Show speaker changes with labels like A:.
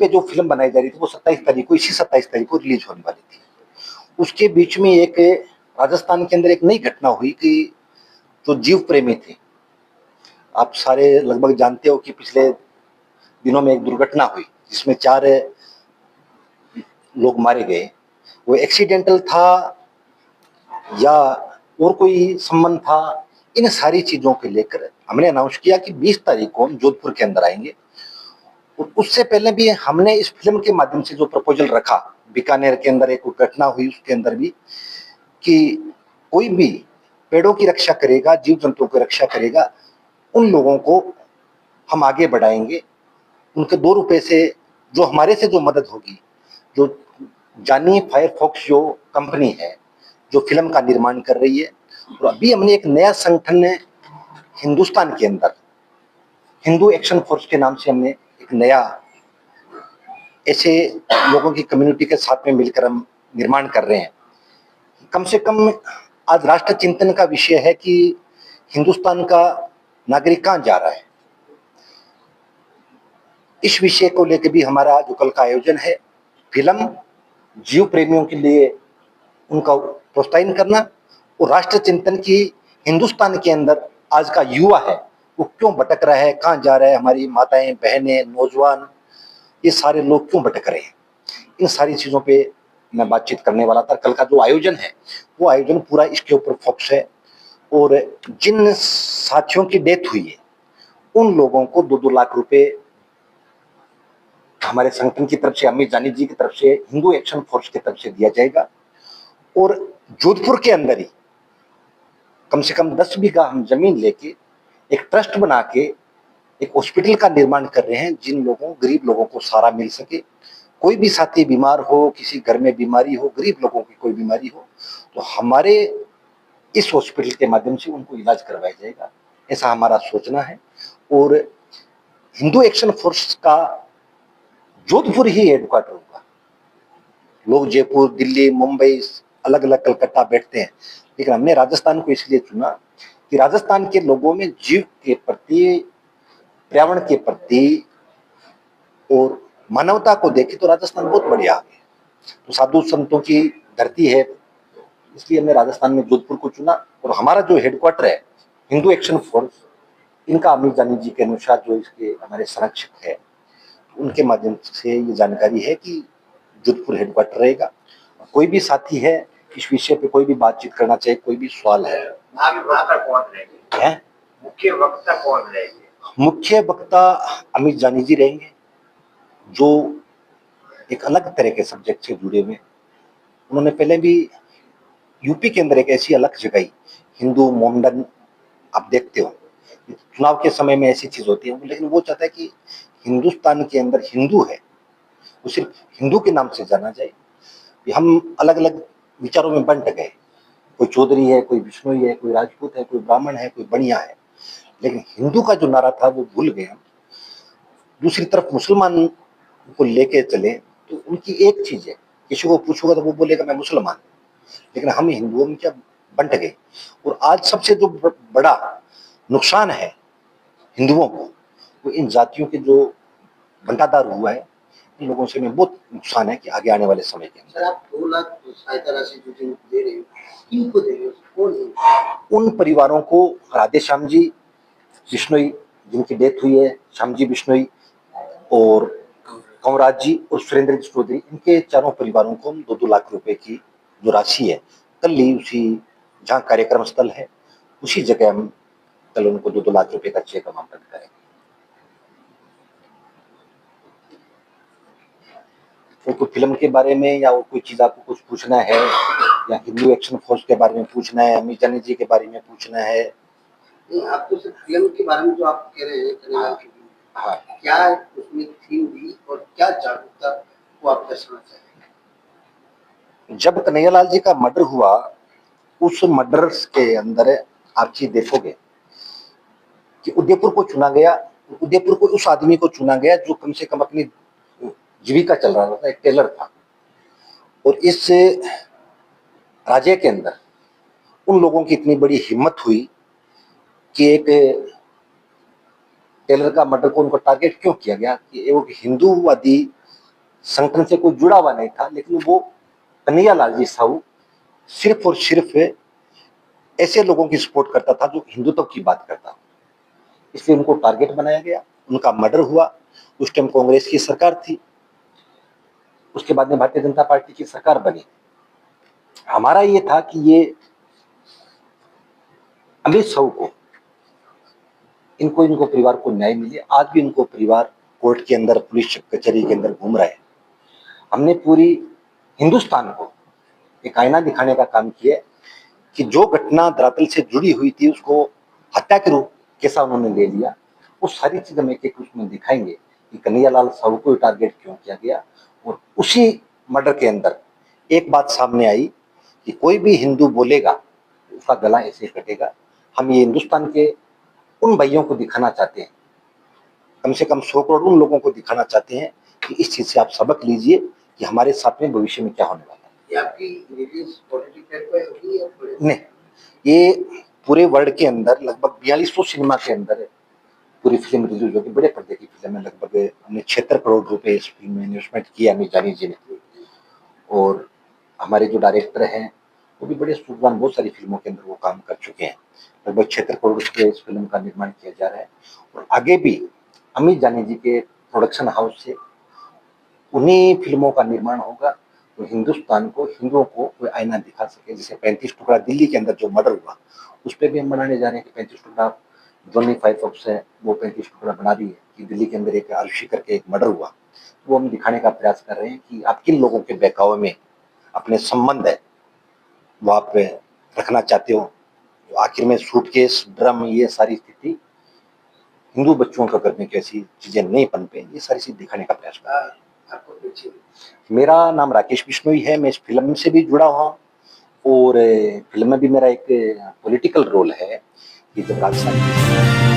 A: पे जो फिल्म बनाई जा रही थी वो 27 तारीख को, इसी 27 तारीख को रिलीज होने वाली थी। उसके बीच में एक राजस्थान के अंदर एक नई घटना हुई कि जो जीव प्रेमी थे, आप सारे लगभग जानते हो कि पिछले दिनों में एक दुर्घटना हुई जिसमें 4 लोग मारे गए। वो एक्सीडेंटल था या और कोई संबंध था, इन सारी चीजों को लेकर हमने अनाउंस किया कि 20 तारीख को हम जोधपुर के अंदर आएंगे। और उससे पहले भी हमने इस फिल्म के माध्यम से जो प्रपोजल रखा, बीकानेर के अंदर एक घटना हुई उसके अंदर भी, कि कोई भी पेड़ों की रक्षा करेगा, जीव जंतुओं की रक्षा करेगा, उन लोगों को हम आगे बढ़ाएंगे। उनके 2 रुपए से जो हमारे से जो मदद होगी, जो जानी फायरफॉक्स जो कंपनी है जो फिल्म का निर्माण कर रही है, और अभी हमने एक नया संगठन हिंदुस्तान के अंदर हिंदू एक्शन फोर्स के नाम से हमने एक नया ऐसे लोगों की कम्युनिटी के साथ में मिलकर हम निर्माण कर रहे हैं। कम से कम आज राष्ट्र चिंतन का विषय है कि हिंदुस्तान का नागरिक कहां जा रहा है। इस विषय को लेकर भी हमारा जो कल का आयोजन है, फिल्म जीव प्रेमियों के लिए उनका प्रोत्साहन करना, और राष्ट्र चिंतन की हिंदुस्तान के अंदर आज का युवा है वो क्यों भटक रहा है, कहां जा रहा है, हमारी माताएं, बहनें, नौजवान, ये सारे लोग क्यों भटक रहे हैं, इन सारी चीजों पे मैं बातचीत करने वाला था। कल का जो आयोजन है वो आयोजन पूरा इसके ऊपर फोकस है। और जिन साथियों की डेथ हुई है उन लोगों को 2-2 लाख रुपए हमारे संगठन की तरफ से, अमित जानी जी की तरफ से, हिंदू एक्शन फोर्स की तरफ से दिया जाएगा। और जोधपुर के अंदर ही कम से कम 10 बीघा हम जमीन लेके एक ट्रस्ट बना के एक हॉस्पिटल का निर्माण कर रहे हैं, जिन लोगों, गरीब लोगों को सहारा मिल सके। कोई भी साथी बीमार हो, किसी घर में बीमारी हो, गरीब लोगों की कोई बीमारी हो, तो हमारे इस हॉस्पिटल के माध्यम से उनको इलाज करवाया जाएगा, ऐसा हमारा सोचना है। और हिंदू एक्शन फोर्स का जोधपुर ही हेडक्वार्टर होगा। लोग जयपुर, दिल्ली, मुंबई, अलग अलग कलकत्ता बैठते हैं, लेकिन हमने राजस्थान को इसलिए चुना कि राजस्थान के लोगों में जीव के प्रति, पर्यावरण के प्रति और मानवता को देखे तो राजस्थान बहुत बढ़िया है। तो साधु संतों की धरती है, इसलिए हमने राजस्थान में जोधपुर को चुना। और हमारा जो हेडक्वार्टर है हिंदू एक्शन फोर्स, इनका अमित जानी जी के अनुसार जो इसके हमारे संरक्षक है, उनके माध्यम से ये जानकारी है कि जोधपुर हेडक्वार्टर रहेगा। कोई भी साथी है इस विषय पे कोई भी बातचीत करना चाहे, कोई भी सवाल है,
B: मुख्य वक्ता कौन रहेंगे?
A: मुख्य वक्ता अमित जानी जी रहेंगे, जो एक अलग तरह के सब्जेक्ट से जुड़े हुए। उन्होंने पहले भी यूपी के अंदर एक ऐसी अलग जगह, हिंदू मोमडन, आप देखते हो चुनाव के समय में ऐसी चीज होती है, लेकिन वो चाहता है कि हिंदुस्तान के अंदर हिंदू है वो सिर्फ हिंदू के नाम से जाना जाए। हम अलग अलग विचारों में बंट गए, कोई चौधरी है, कोई बिश्नोई है, कोई राजपूत है, कोई ब्राह्मण है, कोई बनिया है, लेकिन हिंदू का जो नारा था वो भूल गए हम। दूसरी तरफ मुसलमान को लेके चले तो उनकी एक चीज है, किसी को पूछोगा तो वो बोलेगा मैं मुसलमान, लेकिन हम हिंदुओं में क्या बंट गए। और आज सबसे जो बड़ा नुकसान है हिंदुओं को, वो इन जातियों के जो बंटाधार हुआ है, इन लोगों से में बहुत नुकसान है कि आगे आने वाले समय के अंदर।
B: आप 2 लाख सहायता राशि जो दे रहे हो, किनको दे रहे हो, कौन है?
A: उन परिवारों को, राधे श्याम जी बिश्नोई जिनकी डेथ हुई है, श्याम जी बिश्नोई और कंवराज जी और सुरेंद्र चौधरी, इनके चारों परिवारों को हम 2-2 लाख रुपए की जो राशि है, कल ही उसी जहाँ कार्यक्रम स्थल है उसी जगह हम कल उनको 2-2 लाख रुपए का चेक हम आवंटन करेंगे। तो कोई फिल्म के बारे में या कोई चीज आपको कुछ पूछना है, या हिंदू एक्शन फोर्स के बारे में पूछना है, अमित जानी जी के बारे में पूछना है?
B: आपको सिर्फ फिल्म के बारे में जो आप कह रहे हैं,
A: हाँ,
B: क्या उसमें थीम भी और क्या जागरूकता को आप दर्शाना चाहेंगे?
A: जब कन्हैयालाल जी का मर्डर हुआ, उस मर्डर के अंदर आप चीज देखोगे कि उदयपुर को चुना गया, उदयपुर को उस आदमी को चुना गया जो कम से कम अपनी जीविका चल रहा था, एक टेलर था। और इस राज्य के अंदर उन लोगों की इतनी बड़ी हिम्मत हुई कि एक टेलर का मर्डर को उनको टारगेट क्यों किया गया कि वो हिंदूवादी संगठन से कोई जुड़ा हुआ नहीं था, लेकिन वो कन्हैयालाल जी साहू सिर्फ और सिर्फ ऐसे लोगों की सपोर्ट करता था जो हिंदुत्व की बात करता था। इसलिए उनको टारगेट बनाया गया, उनका मर्डर हुआ। उस टाइम कांग्रेस की सरकार थी, उसके बाद में भारतीय जनता पार्टी की सरकार बनी। हमारा ये था कि ये अमित साहू को इनको परिवार को न्याय मिले। आज भी इनको परिवार कोर्ट के अंदर, पुलिस कचहरी के अंदर घूम रहा है। हमने पूरी हिंदुस्तान को एक आईना दिखाने का काम किया कि जो घटना धरातल से जुड़ी हुई थी उसको हत्या के रूप कैसा उन्होंने ले लिया, वो सारी चीज हम एक एक उसमें दिखाएंगे कि कन्हैयालाल साहू को टारगेट क्यों किया गया। और उसी मर्डर के अंदर एक बात सामने आई कि कोई भी हिंदू बोलेगा उसका गला ऐसे कटेगा। हम ये हिंदुस्तान के उन भाइयों को दिखाना चाहते हैं, कम से कम 100 करोड़ उन लोगों को दिखाना चाहते हैं कि इस चीज से आप सबक लीजिए कि हमारे साथ में भविष्य में क्या होने वाला है।
B: ये आपकी रिलीज पॉलिटिकल पे होगी या
A: नहीं, ये पूरे वर्ल्ड के अंदर लगभग 4200 सिनेमा के अंदर पूरी फिल्म रिलीज होगी। बड़े पर्दे की फिल्म है, लगभग हमने 76 करोड़ रुपए इस फिल्म में इन्वेस्टमेंट किया अमित जानी जी ने। और हमारे जो डायरेक्टर हैं वो भी बड़े सूझवान, बहुत सारी फिल्मों के अंदर वो काम कर चुके हैं। लगभग 76 करोड़ रुपए इस फिल्म का निर्माण किया जा रहा है। और आगे भी अमित जानी जी के प्रोडक्शन हाउस से उन्हीं फिल्मों का निर्माण होगा तो हिंदुस्तान को, हिंदुओं को कोई आईना दिखा सके। जैसे 35 टुकड़ा दिल्ली के अंदर जो मर्डर हुआ, उस पर भी हम बनाने जा रहे हैं कि 35 टुकड़ा जोनी 5 है, वो 35 टुकड़ा बना रही है कि दिल्ली के अंदर एक आरुषि करके एक मर्डर हुआ। वो हम दिखाने का प्रयास कर रहे हैं कि आप किन लोगों के बहकावे में अपने संबंध है वो आप रखना चाहते हो। तो आखिर में सूटकेस, ड्रम, ये सारी स्थिति हिंदू बच्चों का करने की ऐसी चीजें नहीं पनपे, ये सारी चीज दिखाने का प्रयास कर रहे हैं।
B: आपको पीछे
A: मेरा नाम राकेश बिश्नोई है, मैं इस फिल्म से भी जुड़ा हुआ हूँ और फिल्म में भी मेरा एक पॉलिटिकल रोल है कि जब राजस्थान